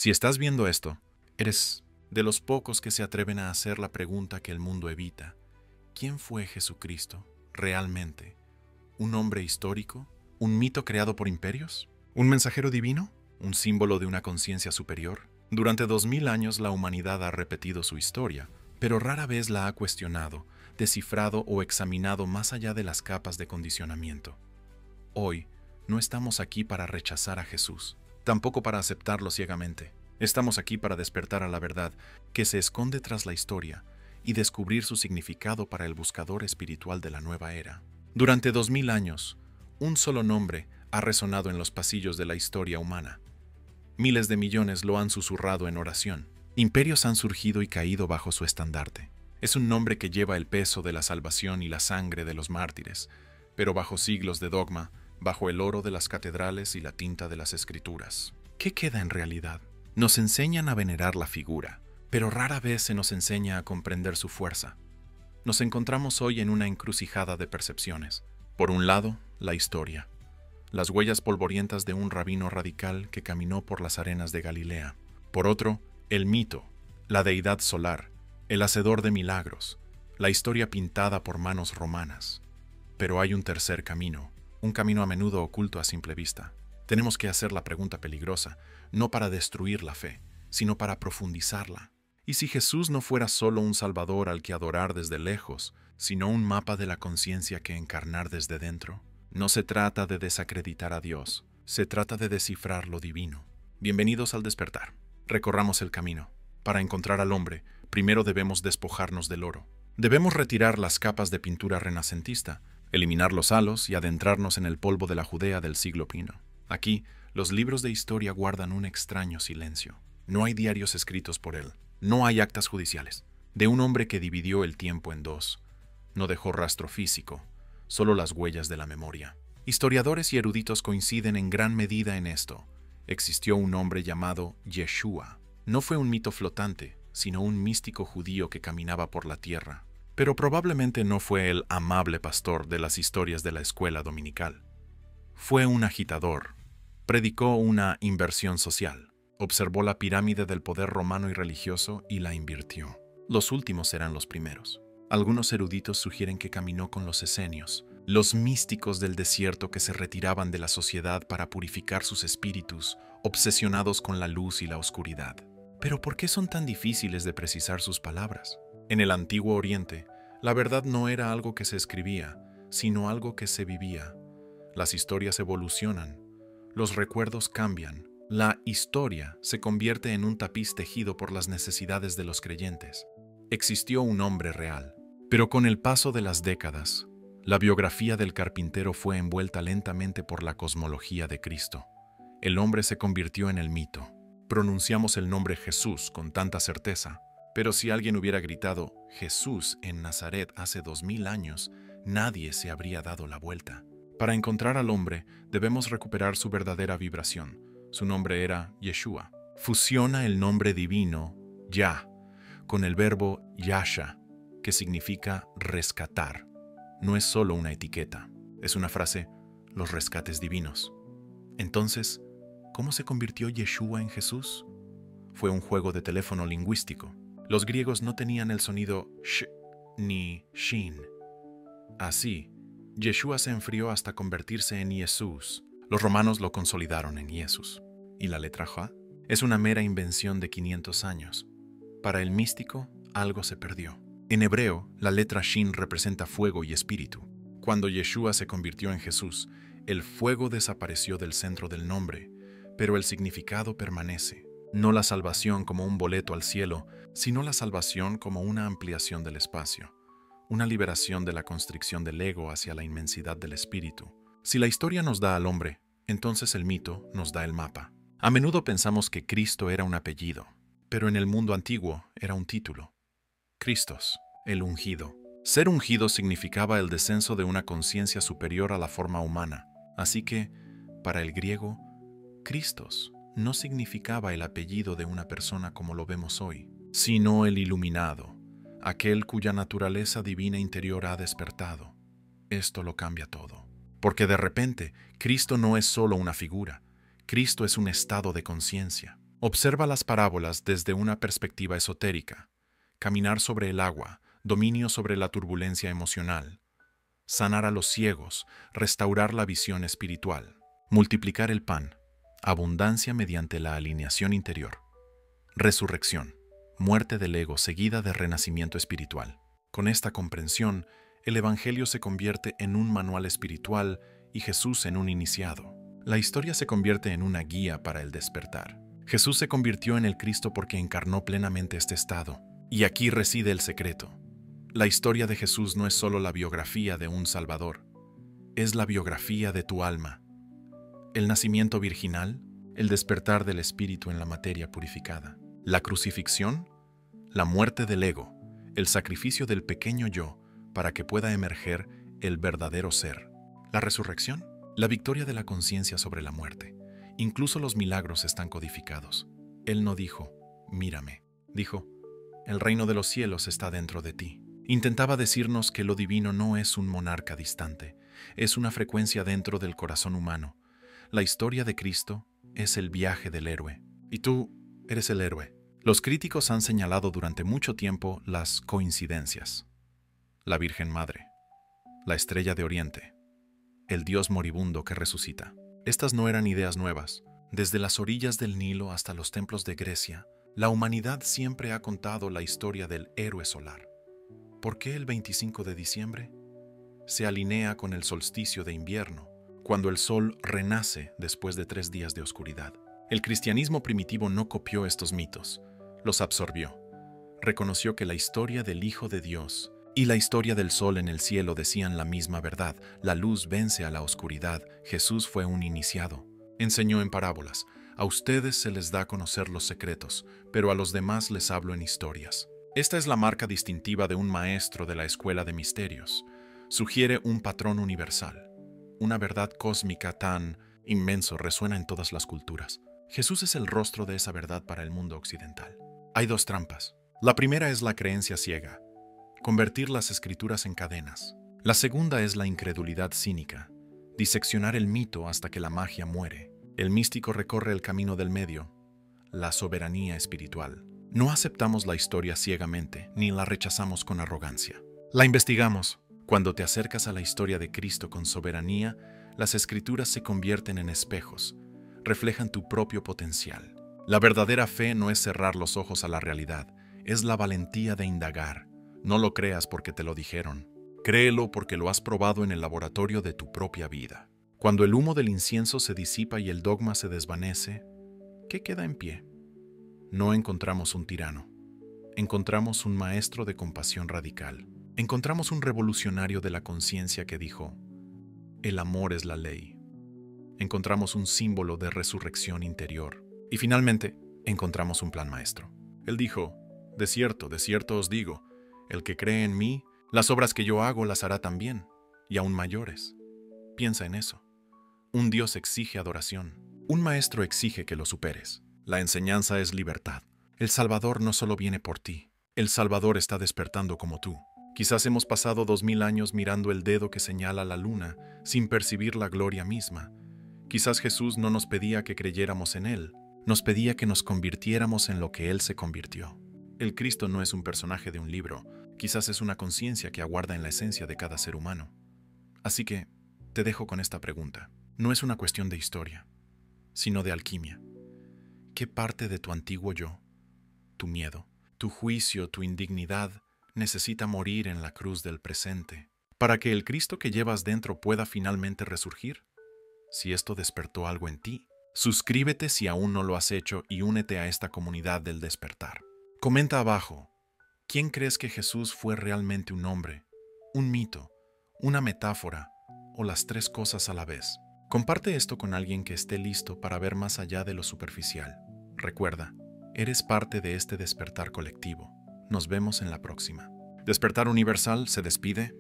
Si estás viendo esto, eres de los pocos que se atreven a hacer la pregunta que el mundo evita. ¿Quién fue Jesucristo realmente? ¿Un hombre histórico? ¿Un mito creado por imperios? ¿Un mensajero divino? ¿Un símbolo de una conciencia superior? Durante 2000 años la humanidad ha repetido su historia, pero rara vez la ha cuestionado, descifrado o examinado más allá de las capas de condicionamiento. Hoy, no estamos aquí para rechazar a Jesús, tampoco para aceptarlo ciegamente. Estamos aquí para despertar a la verdad que se esconde tras la historia y descubrir su significado para el buscador espiritual de la nueva era. Durante 2000 años, un solo nombre ha resonado en los pasillos de la historia humana. Miles de millones lo han susurrado en oración. Imperios han surgido y caído bajo su estandarte. Es un nombre que lleva el peso de la salvación y la sangre de los mártires, pero bajo siglos de dogma, bajo el oro de las catedrales y la tinta de las escrituras. ¿Qué queda en realidad? Nos enseñan a venerar la figura, pero rara vez se nos enseña a comprender su fuerza. Nos encontramos hoy en una encrucijada de percepciones. Por un lado, la historia. Las huellas polvorientas de un rabino radical que caminó por las arenas de Galilea. Por otro, el mito, la deidad solar, el hacedor de milagros, la historia pintada por manos romanas. Pero hay un tercer camino, un camino a menudo oculto a simple vista. Tenemos que hacer la pregunta peligrosa, no para destruir la fe, sino para profundizarla. ¿Y si Jesús no fuera solo un salvador al que adorar desde lejos, sino un mapa de la conciencia que encarnar desde dentro? No se trata de desacreditar a Dios, se trata de descifrar lo divino. Bienvenidos al despertar. Recorramos el camino. Para encontrar al hombre, primero debemos despojarnos del oro. Debemos retirar las capas de pintura renacentista, eliminar los halos y adentrarnos en el polvo de la Judea del siglo I. Aquí, los libros de historia guardan un extraño silencio. No hay diarios escritos por él, no hay actas judiciales. De un hombre que dividió el tiempo en dos. No dejó rastro físico, solo las huellas de la memoria. Historiadores y eruditos coinciden en gran medida en esto. Existió un hombre llamado Yeshua. No fue un mito flotante, sino un místico judío que caminaba por la tierra. Pero probablemente no fue el amable pastor de las historias de la escuela dominical. Fue un agitador. Predicó una inversión social. Observó la pirámide del poder romano y religioso y la invirtió. Los últimos serán los primeros. Algunos eruditos sugieren que caminó con los esenios, los místicos del desierto que se retiraban de la sociedad para purificar sus espíritus, obsesionados con la luz y la oscuridad. Pero ¿por qué son tan difíciles de precisar sus palabras? En el Antiguo Oriente, la verdad no era algo que se escribía, sino algo que se vivía. Las historias evolucionan, los recuerdos cambian, la historia se convierte en un tapiz tejido por las necesidades de los creyentes. Existió un hombre real, pero con el paso de las décadas, la biografía del carpintero fue envuelta lentamente por la cosmología de Cristo. El hombre se convirtió en el mito. Pronunciamos el nombre Jesús con tanta certeza, pero si alguien hubiera gritado Jesús en Nazaret hace 2000 años, nadie se habría dado la vuelta. Para encontrar al hombre, debemos recuperar su verdadera vibración. Su nombre era Yeshua. Fusiona el nombre divino, Yah, con el verbo Yasha, que significa rescatar. No es solo una etiqueta, es una frase, los rescates divinos. Entonces, ¿cómo se convirtió Yeshua en Jesús? Fue un juego de teléfono lingüístico. Los griegos no tenían el sonido sh ni shin. Así, Yeshua se enfrió hasta convertirse en Jesús. Los romanos lo consolidaron en Jesús. ¿Y la letra Ja? Es una mera invención de 500 años. Para el místico, algo se perdió. En hebreo, la letra Shin representa fuego y espíritu. Cuando Yeshua se convirtió en Jesús, el fuego desapareció del centro del nombre, pero el significado permanece. No la salvación como un boleto al cielo, sino la salvación como una ampliación del espacio, una liberación de la constricción del ego hacia la inmensidad del espíritu. Si la historia nos da al hombre, entonces el mito nos da el mapa. A menudo pensamos que Cristo era un apellido, pero en el mundo antiguo era un título. Christos, el ungido. Ser ungido significaba el descenso de una conciencia superior a la forma humana. Así que, para el griego, Christos no significaba el apellido de una persona como lo vemos hoy, sino el iluminado, aquel cuya naturaleza divina interior ha despertado. Esto lo cambia todo. Porque de repente, Cristo no es solo una figura, Cristo es un estado de conciencia. Observa las parábolas desde una perspectiva esotérica. Caminar sobre el agua, dominio sobre la turbulencia emocional. Sanar a los ciegos, restaurar la visión espiritual. Multiplicar el pan, abundancia mediante la alineación interior. Resurrección, muerte del ego seguida de renacimiento espiritual. Con esta comprensión, el Evangelio se convierte en un manual espiritual y Jesús en un iniciado. La historia se convierte en una guía para el despertar. Jesús se convirtió en el Cristo porque encarnó plenamente este estado. Y aquí reside el secreto. La historia de Jesús no es solo la biografía de un Salvador, es la biografía de tu alma. El nacimiento virginal, el despertar del espíritu en la materia purificada. La crucifixión, la muerte del ego, el sacrificio del pequeño yo para que pueda emerger el verdadero ser. La resurrección, la victoria de la conciencia sobre la muerte. Incluso los milagros están codificados. Él no dijo, mírame. Dijo, el reino de los cielos está dentro de ti. Intentaba decirnos que lo divino no es un monarca distante, es una frecuencia dentro del corazón humano. La historia de Cristo es el viaje del héroe. Y tú eres el héroe. Los críticos han señalado durante mucho tiempo las coincidencias. La Virgen Madre, la Estrella de Oriente, el Dios moribundo que resucita. Estas no eran ideas nuevas. Desde las orillas del Nilo hasta los templos de Grecia, la humanidad siempre ha contado la historia del héroe solar. ¿Por qué el 25 de diciembre? Se alinea con el solsticio de invierno, cuando el sol renace después de 3 días de oscuridad. El cristianismo primitivo no copió estos mitos, los absorbió. Reconoció que la historia del Hijo de Dios y la historia del sol en el cielo decían la misma verdad. La luz vence a la oscuridad. Jesús fue un iniciado. Enseñó en parábolas. A ustedes se les da a conocer los secretos, pero a los demás les hablo en historias. Esta es la marca distintiva de un maestro de la escuela de misterios. Sugiere un patrón universal. Una verdad cósmica tan inmenso resuena en todas las culturas. Jesús es el rostro de esa verdad para el mundo occidental. Hay 2 trampas. La primera es la creencia ciega, convertir las escrituras en cadenas. La segunda es la incredulidad cínica, diseccionar el mito hasta que la magia muere. El místico recorre el camino del medio, la soberanía espiritual. No aceptamos la historia ciegamente, ni la rechazamos con arrogancia. La investigamos. Cuando te acercas a la historia de Cristo con soberanía, las escrituras se convierten en espejos, reflejan tu propio potencial. La verdadera fe no es cerrar los ojos a la realidad, es la valentía de indagar. No lo creas porque te lo dijeron, créelo porque lo has probado en el laboratorio de tu propia vida. Cuando el humo del incienso se disipa y el dogma se desvanece, ¿qué queda en pie? No encontramos un tirano, encontramos un maestro de compasión radical. Encontramos un revolucionario de la conciencia que dijo, el amor es la ley. Encontramos un símbolo de resurrección interior. Y finalmente, encontramos un plan maestro. Él dijo, de cierto os digo, el que cree en mí, las obras que yo hago las hará también, y aún mayores. Piensa en eso. Un Dios exige adoración. Un maestro exige que lo superes. La enseñanza es libertad. El Salvador no solo viene por ti. El Salvador está despertando como tú. Quizás hemos pasado 2000 años mirando el dedo que señala la luna, sin percibir la gloria misma. Quizás Jesús no nos pedía que creyéramos en Él, nos pedía que nos convirtiéramos en lo que Él se convirtió. El Cristo no es un personaje de un libro, quizás es una conciencia que aguarda en la esencia de cada ser humano. Así que, te dejo con esta pregunta. No es una cuestión de historia, sino de alquimia. ¿Qué parte de tu antiguo yo, tu miedo, tu juicio, tu indignidad, necesita morir en la cruz del presente para que el Cristo que llevas dentro pueda finalmente resurgir? Si esto despertó algo en ti, suscríbete si aún no lo has hecho y únete a esta comunidad del despertar. Comenta abajo, ¿quién crees que Jesús fue realmente un hombre, un mito, una metáfora o las 3 cosas a la vez? Comparte esto con alguien que esté listo para ver más allá de lo superficial. Recuerda, eres parte de este despertar colectivo. Nos vemos en la próxima. Despertar Universal se despide.